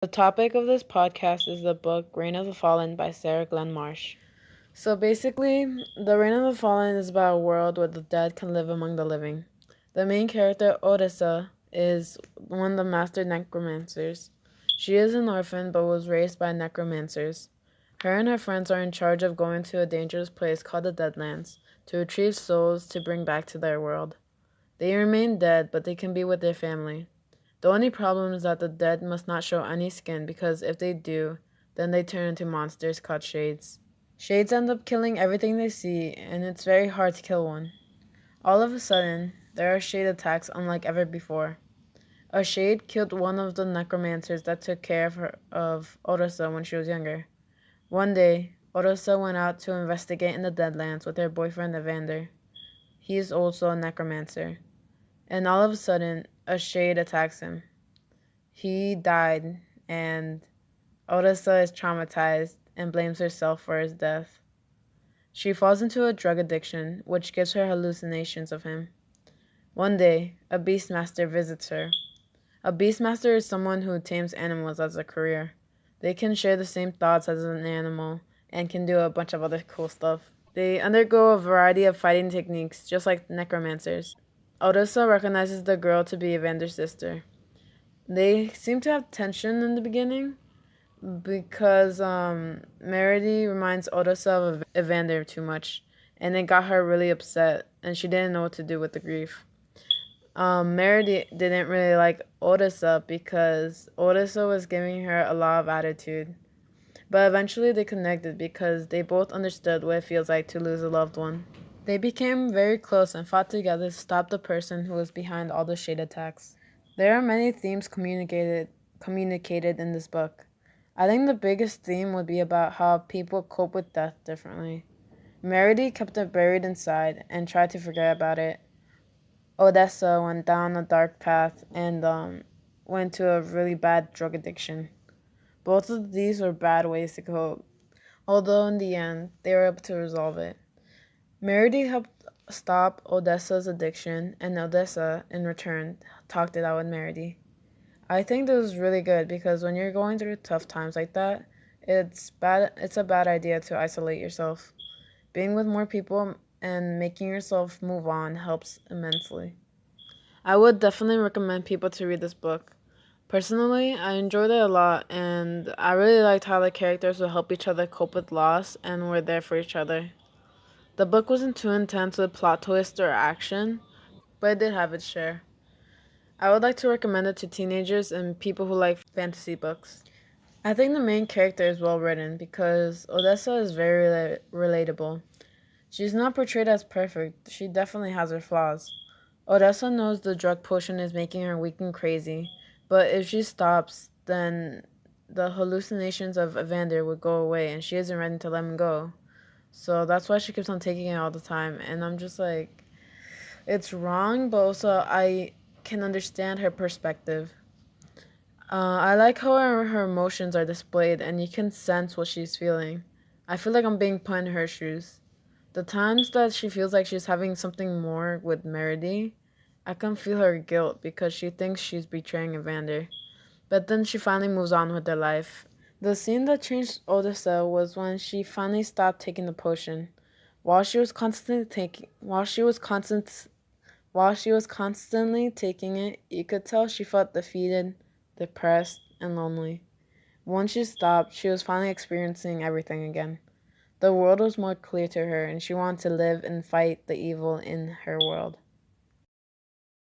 The topic of this podcast is the book Reign of the Fallen by Sarah Glenn Marsh. So basically, The Reign of the Fallen is about a world where the dead can live among the living. The main character, Odessa, is one of the master necromancers. She is an orphan but was raised by necromancers. Her and her friends are in charge of going to a dangerous place called the Deadlands to retrieve souls to bring back to their world. They remain dead, but they can be with their family. The only problem is that the dead must not show any skin because if they do, then they turn into monsters called shades. Shades end up killing everything they see, and it's very hard to kill one. All of a sudden, there are shade attacks unlike ever before. A shade killed one of the necromancers that took care of Odessa when she was younger. One day, Odessa went out to investigate in the Deadlands with her boyfriend Evander. He is also a necromancer. And all of a sudden, a shade attacks him. He died, and Odessa is traumatized and blames herself for his death. She falls into a drug addiction, which gives her hallucinations of him. One day, a beastmaster visits her. A beastmaster is someone who tames animals as a career. They can share the same thoughts as an animal and can do a bunch of other cool stuff. They undergo a variety of fighting techniques, just like necromancers. Odessa recognizes the girl to be Evander's sister. They seem to have tension in the beginning because Meredy reminds Odessa of Evander too much, and it got her really upset, and she didn't know what to do with the grief. Meredy didn't really like Odessa because Odessa was giving her a lot of attitude. But eventually they connected because they both understood what it feels like to lose a loved one. They became very close and fought together to stop the person who was behind all the shade attacks. There are many themes communicated in this book. I think the biggest theme would be about how people cope with death differently. Meredy kept it buried inside and tried to forget about it. Odessa went down a dark path and went to a really bad drug addiction. Both of these were bad ways to cope, although in the end, they were able to resolve it. Meredy helped stop Odessa's addiction, and Odessa, in return, talked it out with Meredy. I think this was really good because when you're going through tough times like that, it's a bad idea to isolate yourself. Being with more people and making yourself move on helps immensely. I would definitely recommend people to read this book. Personally, I enjoyed it a lot, and I really liked how the characters would help each other cope with loss and were there for each other. The book wasn't too intense with plot twist or action, but it did have its share. I would like to recommend it to teenagers and people who like fantasy books. I think the main character is well written because Odessa is very relatable. She's not portrayed as perfect, she definitely has her flaws. Odessa knows the drug potion is making her weak and crazy, but if she stops, then the hallucinations of Evander would go away and she isn't ready to let him go. So that's why she keeps on taking it all the time. And I'm just like, it's wrong, but also I can understand her perspective. I like how her emotions are displayed and you can sense what she's feeling. I feel like I'm being put in her shoes. The times that she feels like she's having something more with Meredy, I can feel her guilt because she thinks she's betraying Evander. But then she finally moves on with her life. The scene that changed Odessa was when she finally stopped taking the potion. While she was constantly taking it, you could tell she felt defeated, depressed, and lonely. Once she stopped, she was finally experiencing everything again. The world was more clear to her, and she wanted to live and fight the evil in her world.